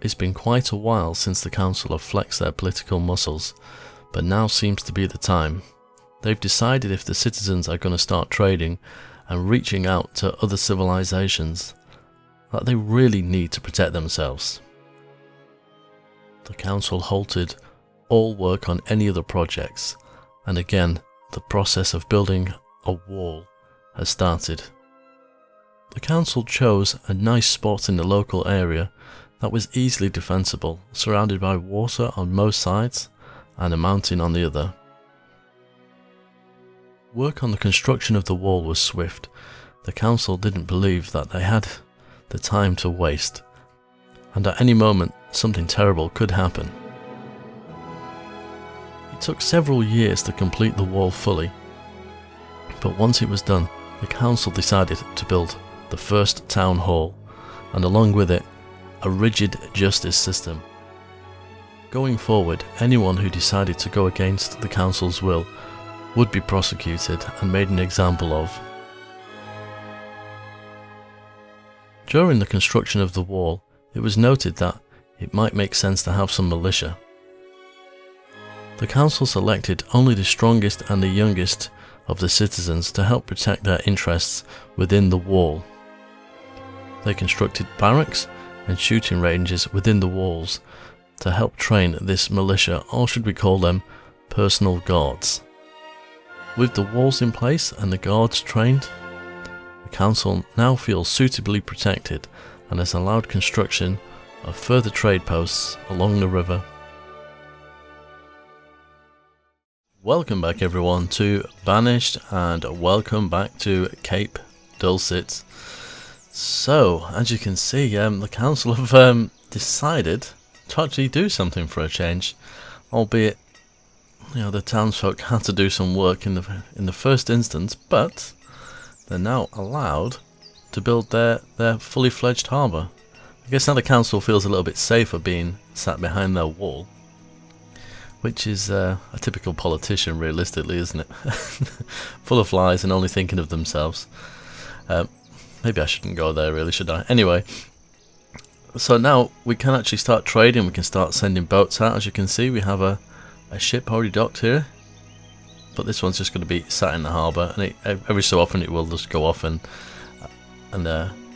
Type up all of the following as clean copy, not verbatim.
It's been quite a while since the council have flexed their political muscles, but now seems to be the time. They've decided if the citizens are going to start trading and reaching out to other civilizations, that they really need to protect themselves. The council halted all work on any other projects, and again the process of building a wall has started. The council chose a nice spot in the local area that was easily defensible, surrounded by water on most sides and a mountain on the other. Work on the construction of the wall was swift. The council didn't believe that they had the time to waste, and at any moment something terrible could happen. It took several years to complete the wall fully, but once it was done, the council decided to build the first town hall, and along with it, a rigid justice system. Going forward, anyone who decided to go against the council's will would be prosecuted and made an example of. During the construction of the wall, it was noted that it might make sense to have some militia. The council selected only the strongest and the youngest of the citizens to help protect their interests within the wall. They constructed barracks and shooting ranges within the walls to help train this militia, or should we call them personal guards. With the walls in place and the guards trained, the council now feels suitably protected and has allowed construction of further trade posts along the river. Welcome back everyone to Banished, and welcome back to Cape Dulcet. So, as you can see, the council have decided to actually do something for a change, albeit, you know, the townsfolk had to do some work in the first instance, but they're now allowed to build their fully fledged harbour. I guess now the council feels a little bit safer being sat behind their wall, which is a typical politician, realistically, isn't it? Full of lies and only thinking of themselves. Maybe I shouldn't go there, really, should I? Anyway, so now we can actually start trading. We can start sending boats out. As you can see, we have a ship already docked here, but this one's just going to be sat in the harbour, and every so often it will just go off and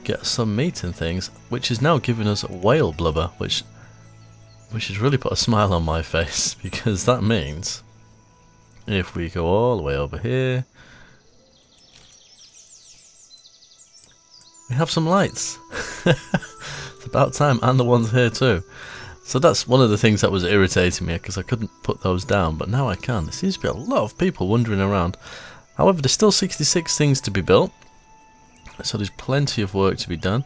get some meat and things, which is now giving us whale blubber, which has really put a smile on my face, because that means if we go all the way over here, we have some lights. It's about time, and the ones here too. So that's one of the things that was irritating me, because I couldn't put those down, but now I can. There seems to be a lot of people wandering around. However, there's still 66 things to be built, so there's plenty of work to be done.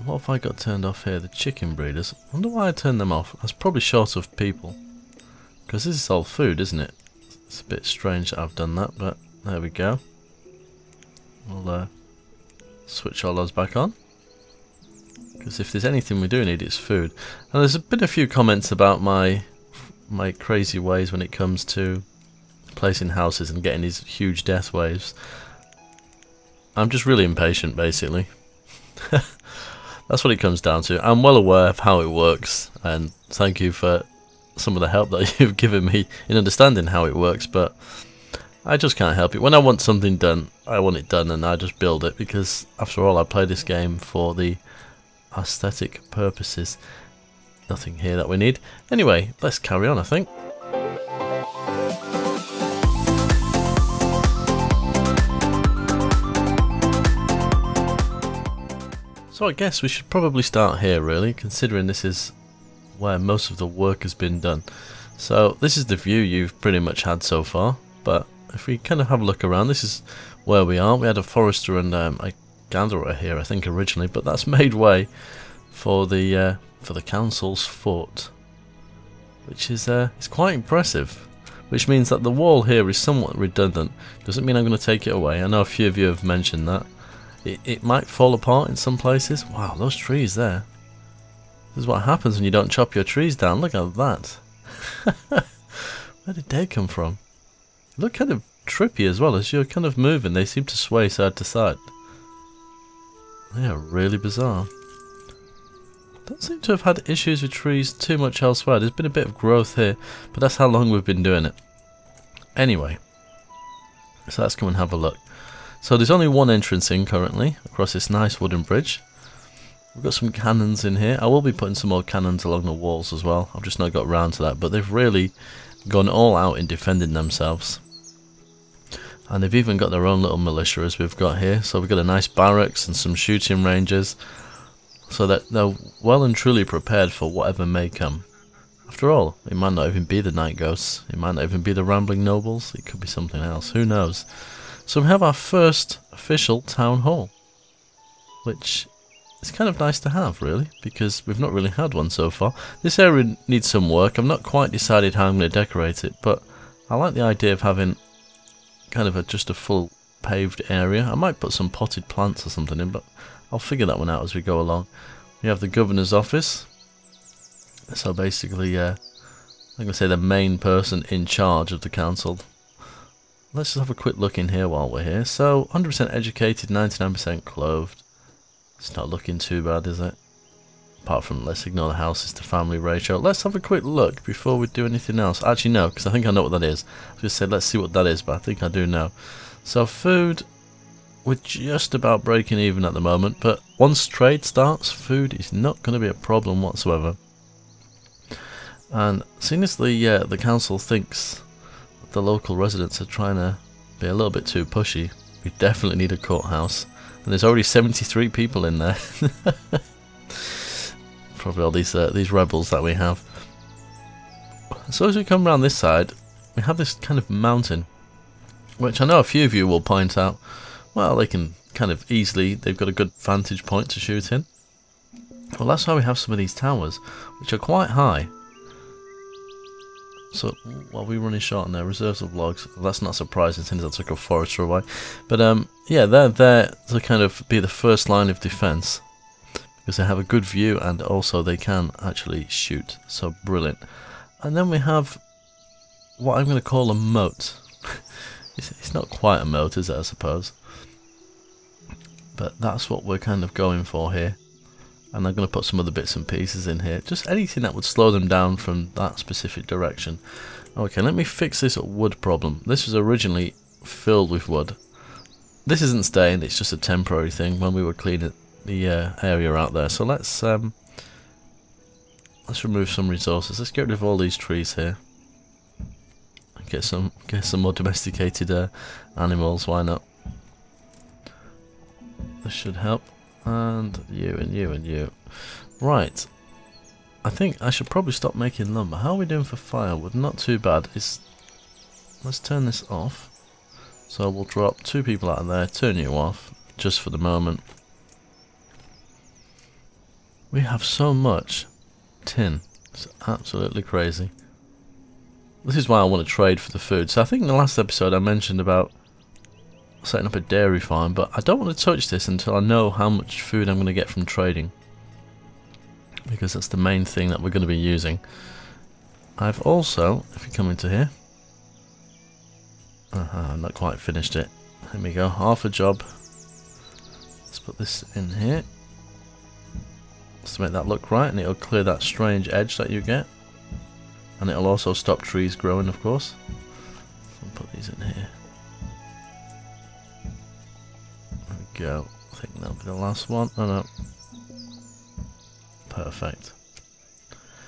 What have I got turned off here? The chicken breeders. I wonder why I turned them off. That's probably short of people, because this is all food, isn't it? It's a bit strange that I've done that, but there we go. We'll switch all those back on, because if there's anything we do need, it's food. And there's been a few comments about my crazy ways when it comes to placing houses and getting these huge death waves. I'm just really impatient, basically. That's what it comes down to. I'm well aware of how it works, and thank you for some of the help that you've given me in understanding how it works, but I just can't help it. When I want something done, I want it done, and I just build it, because after all, I play this game for the aesthetic purposes. Nothing here that we need. Anyway, let's carry on, I think. So I guess we should probably start here, really, considering this is where most of the work has been done. So this is the view you've pretty much had so far, but if we kind of have a look around, this is where we are. We had a forester and a gatherer here, I think, originally, but that's made way for the council's fort, which is it's quite impressive. Which means that the wall here is somewhat redundant. Doesn't mean I'm going to take it away. I know a few of you have mentioned that. It might fall apart in some places. Wow, those trees there. This is what happens when you don't chop your trees down. Look at that. Where did they come from? Look kind of trippy as well. As you're kind of moving, they seem to sway side to side. They are really bizarre. Don't seem to have had issues with trees too much elsewhere. There's been a bit of growth here, but that's how long we've been doing it. Anyway, so let's come and have a look. So there's only one entrance in currently, across this nice wooden bridge. We've got some cannons in here. I will be putting some more cannons along the walls as well. I've just not got around to that, but they've really gone all out in defending themselves. And they've even got their own little militia as we've got here. So we've got a nice barracks and some shooting ranges, so that they're well and truly prepared for whatever may come. After all, it might not even be the night ghosts, it might not even be the rambling nobles, it could be something else, who knows. So we have our first official town hall, which is kind of nice to have really, because we've not really had one so far. This area needs some work. I've not quite decided how I'm going to decorate it, but I like the idea of having kind of just a full paved area. I might put some potted plants or something in, but I'll figure that one out as we go along. We have the governor's office. So basically, I'm going to say the main person in charge of the council. Let's just have a quick look in here while we're here. So, 100% educated, 99% clothed. It's not looking too bad, is it? Apart from, let's ignore the houses to family ratio. Let's have a quick look before we do anything else. Actually, no, because I think I know what that is. I was going to say, let's see what that is, but I think I do know. So, food, we're just about breaking even at the moment, but once trade starts, food is not going to be a problem whatsoever. And seeing as the council thinks the local residents are trying to be a little bit too pushy, we definitely need a courthouse. And there's already 73 people in there. Probably all these rebels that we have. So as we come around this side, we have this kind of mountain, which I know a few of you will point out, well, they can kind of easily, they've got a good vantage point to shoot in. Well, that's why we have some of these towers, which are quite high. So, while we're running short on their reserves of logs, well, that's not surprising since I took a forester away. But yeah, they're there to kind of be the first line of defence, because they have a good view and also they can actually shoot. So brilliant. And then we have what I'm going to call a moat. It's not quite a moat, is it, I suppose? But that's what we're kind of going for here. And I'm going to put some other bits and pieces in here. Just anything that would slow them down from that specific direction. Okay, let me fix this wood problem. This was originally filled with wood. This isn't staying, it's just a temporary thing when we were cleaning the area out there. So let's remove some resources. Let's get rid of all these trees here. Get some more domesticated animals, why not? This should help. And you and you and you. Right. I think I should probably stop making lumber. How are we doing for firewood? Not too bad. Let's turn this off. So we'll drop 2 people out of there, turn you off, just for the moment. We have so much tin. It's absolutely crazy. This is why I want to trade for the food. So I think in the last episode I mentioned about setting up a dairy farm, but I don't want to touch this until I know how much food I'm going to get from trading, because that's the main thing that we're going to be using. I've also, if you come into here, I've not quite finished it. Here we go, half a job. Let's put this in here just to make that look right, and it'll clear that strange edge that you get, and it'll also stop trees growing, of course. So I'll put these in here. Go. I think that'll be the last one. Oh no. Perfect.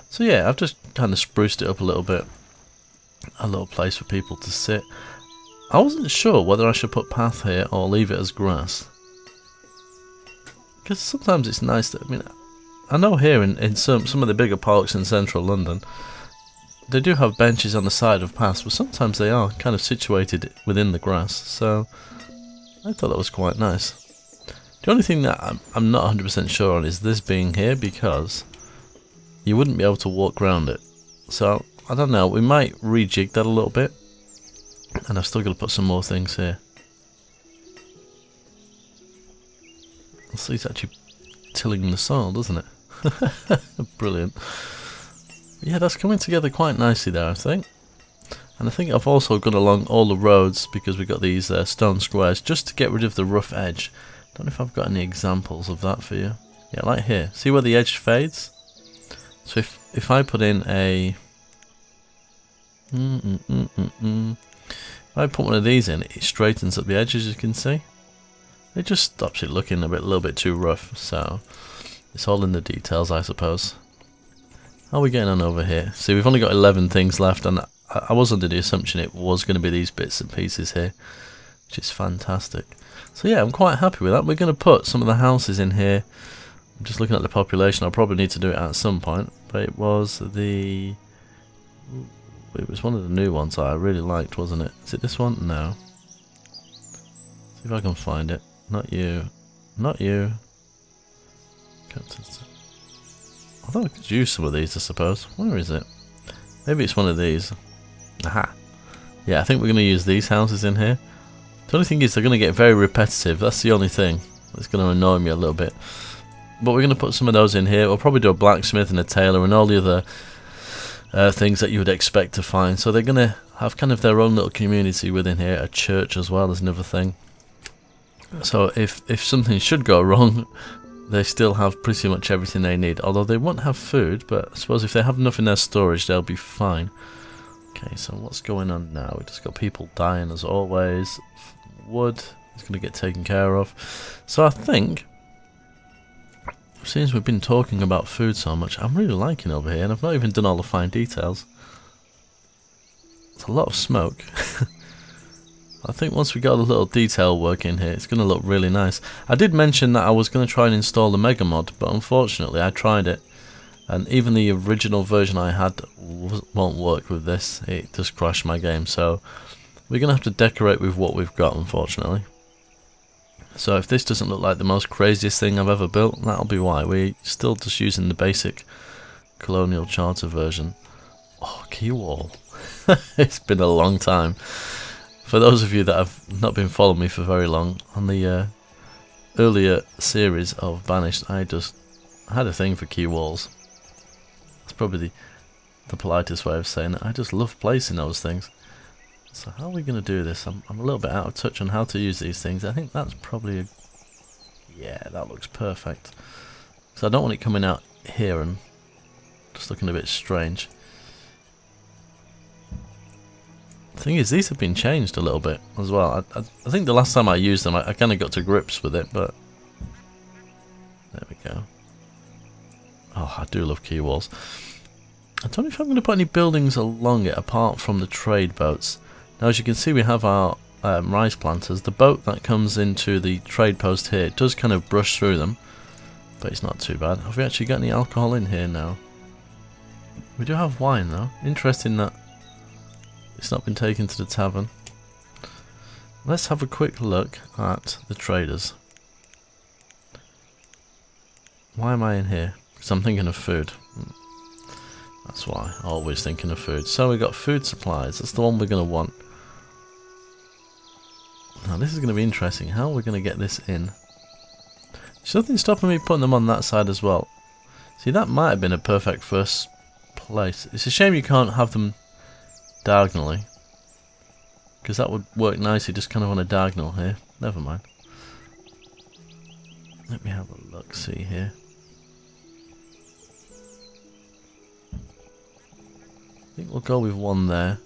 So yeah, I've just kind of spruced it up a little bit. A little place for people to sit. I wasn't sure whether I should put path here or leave it as grass, because sometimes it's nice that, I mean, I know here in some of the bigger parks in central London, they do have benches on the side of paths, but sometimes they are kind of situated within the grass, so I thought that was quite nice. The only thing that I'm not 100% sure on is this being here, because you wouldn't be able to walk around it. So, I don't know, we might rejig that a little bit. And I've still got to put some more things here. See, it's actually tilling the soil, doesn't it? Brilliant. Yeah, that's coming together quite nicely there, I think. And I think I've also gone along all the roads, because we've got these stone squares, just to get rid of the rough edge. Don't know if I've got any examples of that for you. Yeah, like here. See where the edge fades? So if I put in a... If I put one of these in, it straightens up the edge, as you can see. It just stops it looking a little bit too rough, so it's all in the details, I suppose. How are we getting on over here? See, we've only got 11 things left, and I was under the assumption it was going to be these bits and pieces here, which is fantastic. So yeah, I'm quite happy with that. We're going to put some of the houses in here. I'm just looking at the population. I'll probably need to do it at some point, but it was one of the new ones that I really liked, wasn't it? Is it this one? No. See if I can find it. Not you. Not you. I thought I could use some of these, I suppose. Where is it? Maybe it's one of these. Aha. Yeah, I think we're going to use these houses in here. The only thing is they're going to get very repetitive. That's the only thing that's going to annoy me a little bit. But we're going to put some of those in here. We'll probably do a blacksmith and a tailor and all the other things that you would expect to find. So they're going to have kind of their own little community within here. A church as well is another thing. So if something should go wrong, they still have pretty much everything they need. Although they won't have food, but I suppose if they have enough in their storage, they'll be fine. Okay, so what's going on now? We just got people dying as always. Wood is going to get taken care of. So I think, since we've been talking about food so much, I'm really liking over here, and I've not even done all the fine details. It's a lot of smoke. I think once we got a little detail work in here, it's going to look really nice. I did mention that I was going to try and install the Mega Mod, but unfortunately I tried it, and even the original version I had won't work with this. It just crashed my game, so we're going to have to decorate with what we've got, unfortunately. So if this doesn't look like the most craziest thing I've ever built, that'll be why. We're still just using the basic Colonial Charter version. Oh, key wall. It's been a long time. For those of you that have not been following me for very long, on the earlier series of Banished, I had a thing for key walls. That's probably the politest way of saying it. I just love placing those things. So how are we going to do this? I'm a little bit out of touch on how to use these things. I think that's probably... yeah, that looks perfect. So I don't want it coming out here and just looking a bit strange. The thing is, these have been changed a little bit as well. I think the last time I used them, I kind of got to grips with it, but... there we go. Oh, I do love key walls. I don't know if I'm going to put any buildings along it apart from the trade boats. Now, as you can see, we have our rice planters. The boat that comes into the trade post here does kind of brush through them, but it's not too bad. Have we actually got any alcohol in here now? We do have wine, though. Interesting that it's not been taken to the tavern. Let's have a quick look at the traders. Why am I in here? Because I'm thinking of food. That's why. Always thinking of food. So we got food supplies. That's the one we're going to want. Now this is going to be interesting. How are we going to get this in? There's nothing stopping me putting them on that side as well. See, that might have been a perfect first place. It's a shame you can't have them diagonally, because that would work nicely just kind of on a diagonal here. Never mind. Let me have a look, see here. I think we'll go with one there.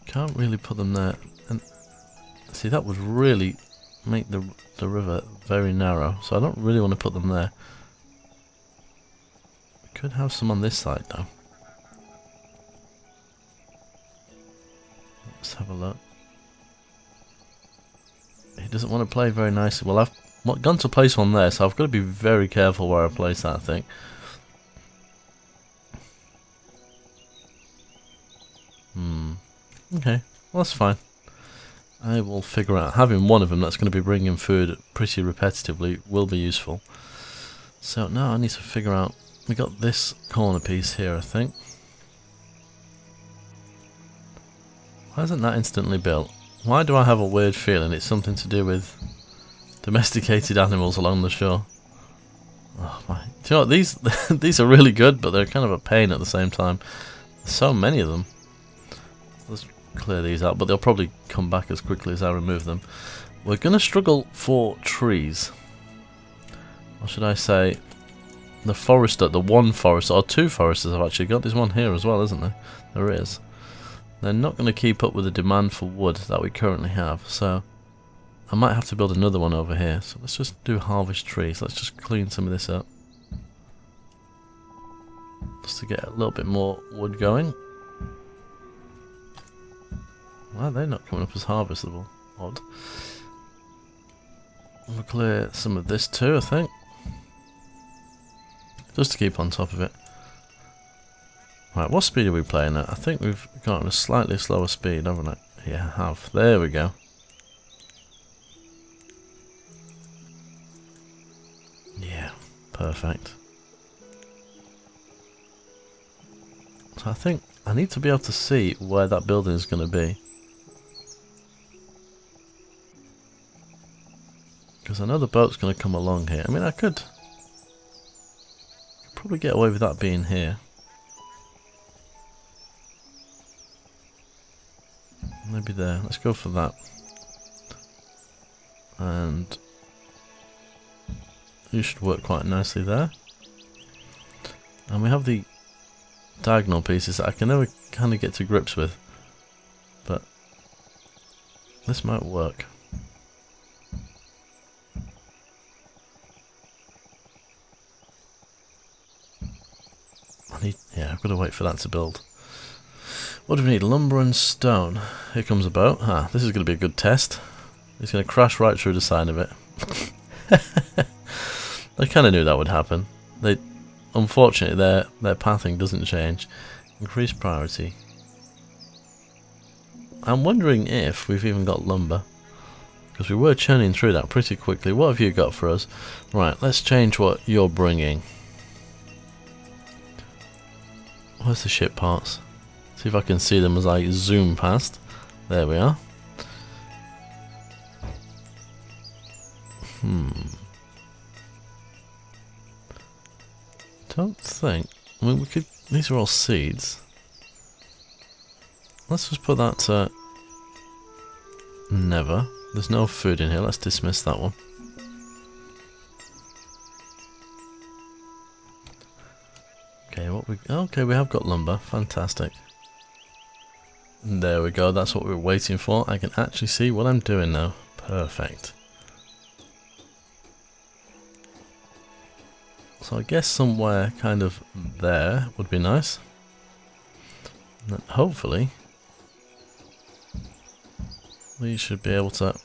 Can't really put them there. And see, that would really make the river very narrow, so I don't really want to put them there. We could have some on this side though. Let's have a look. He doesn't want to play very nicely. Well, I've gone to place one there, so I've got to be very careful where I place that, I think. Okay, well that's fine. I will figure out. Having one of them that's going to be bringing food pretty repetitively will be useful. So now I need to figure out... we got this corner piece here, I think. Why isn't that instantly built? Why do I have a weird feeling it's something to do with domesticated animals along the shore? Oh my! Do you know what, these are really good, but they're kind of a pain at the same time. There's so many of them. There's clear these out, but they'll probably come back as quickly as I remove them. We're going to struggle for trees. Or should I say, the forester, the one forester, or two foresters I've actually got. There's one here as well, isn't there? There is. They're not going to keep up with the demand for wood that we currently have, so I might have to build another one over here. So let's just do harvest trees. Let's just clean some of this up. Just to get a little bit more wood going. Why are they not coming up as harvestable? Odd. We'll clear some of this too, I think. Just to keep on top of it. Right, what speed are we playing at? I think we've got a slightly slower speed, haven't I? Yeah, I have. There we go. Yeah, perfect. So I think I need to be able to see where that building is going to be. Because I know the boat's going to come along here. I mean, I could probably get away with that being here. Maybe there. Let's go for that. And you should work quite nicely there. And we have the diagonal pieces that I can never kind of get to grips with. But this might work. Yeah, I've got to wait for that to build. What do we need? Lumber and stone. Here comes a boat. Ah, this is going to be a good test. It's going to crash right through the side of it. I kind of knew that would happen. Unfortunately, their pathing doesn't change. Increase priority. I'm wondering if we've even got lumber. Because we were churning through that pretty quickly. What have you got for us? Right, let's change what you're bringing. Where's the ship parts? See if I can see them as I zoom past. There we are. Don't think. I mean, we could. These are all seeds. Let's just put that to never. There's no food in here. Let's dismiss that one. Okay, we have got lumber. Fantastic. There we go. That's what we were waiting for. I can actually see what I'm doing now. Perfect. So I guess somewhere kind of there would be nice. And then hopefully we should be able to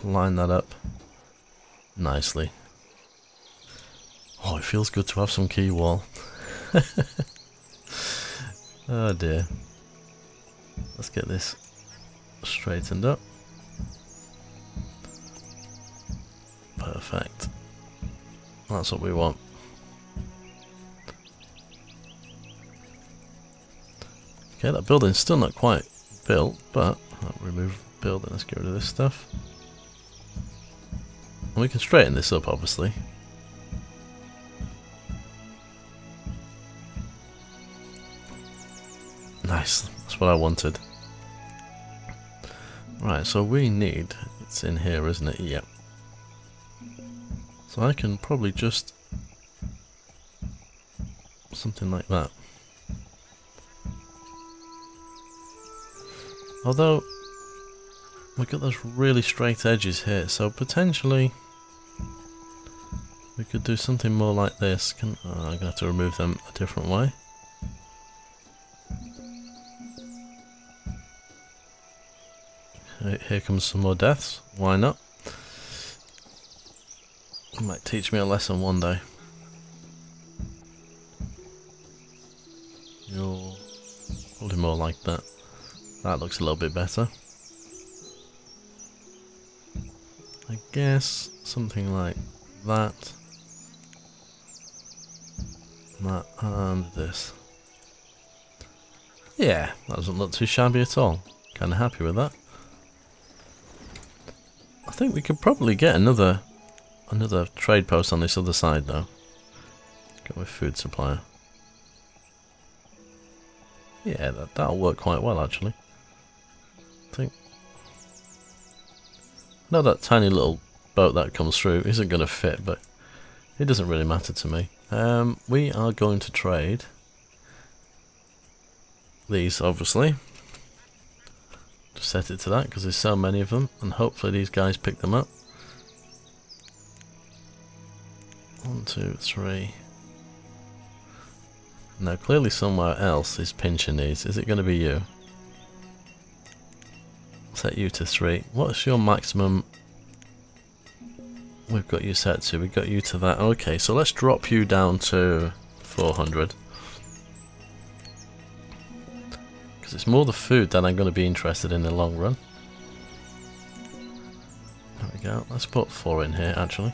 line that up nicely. Oh, it feels good to have some key wall. Oh dear. Let's get this straightened up. Perfect. That's what we want. Okay, that building's still not quite built, but I'll remove building. Let's get rid of this stuff. And we can straighten this up, obviously. Nice, that's what I wanted. Right, so we need, it's in here, isn't it? Yep. So I can probably just, something like that. Although, we've got those really straight edges here, so potentially we could do something more like this. I'm going to have to remove them a different way. Here comes some more deaths. Why not? It might teach me a lesson one day. You're probably more like that. That looks a little bit better. I guess something like that. That and this. Yeah, that doesn't look too shabby at all. Kinda happy with that. I think we could probably get another trade post on this other side though. Go with food supplier. Yeah, that'll work quite well actually. I think. I know that tiny little boat that comes through isn't going to fit, but it doesn't really matter to me. We are going to trade these, obviously. Just set it to that because there's so many of them, and hopefully these guys pick them up. 1, 2, 3. Now clearly somewhere else is pinching these. Is it going to be you? Set you to 3. What's your maximum? We've got you set to. We've got you to that. Okay, so let's drop you down to 400. Because it's more the food that I'm going to be interested in the long run. There we go. Let's put 4 in here, actually.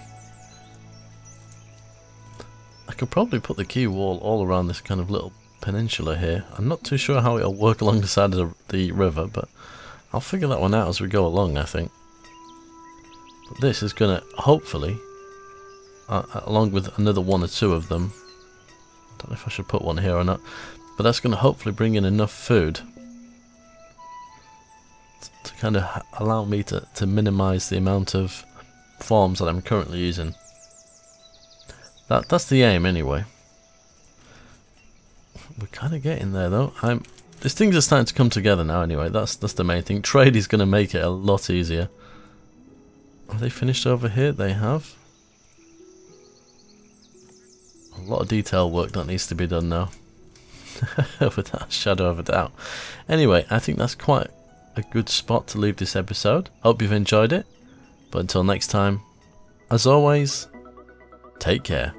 I could probably put the quay wall all around this kind of little peninsula here. I'm not too sure how it'll work along the side of the river, but I'll figure that one out as we go along, I think. But this is going to, hopefully, along with another 1 or 2 of them, I don't know if I should put one here or not, but that's going to hopefully bring in enough food to kind of allow me to minimise the amount of farms that I'm currently using. That's the aim anyway. We're kind of getting there though. These things are starting to come together now anyway. That's the main thing. Trade is going to make it a lot easier. Have they finished over here? They have. A lot of detail work that needs to be done now. Without a shadow of a doubt. Anyway, I think that's quite a good spot to leave this episode. Hope you've enjoyed it. But until next time, as always, take care.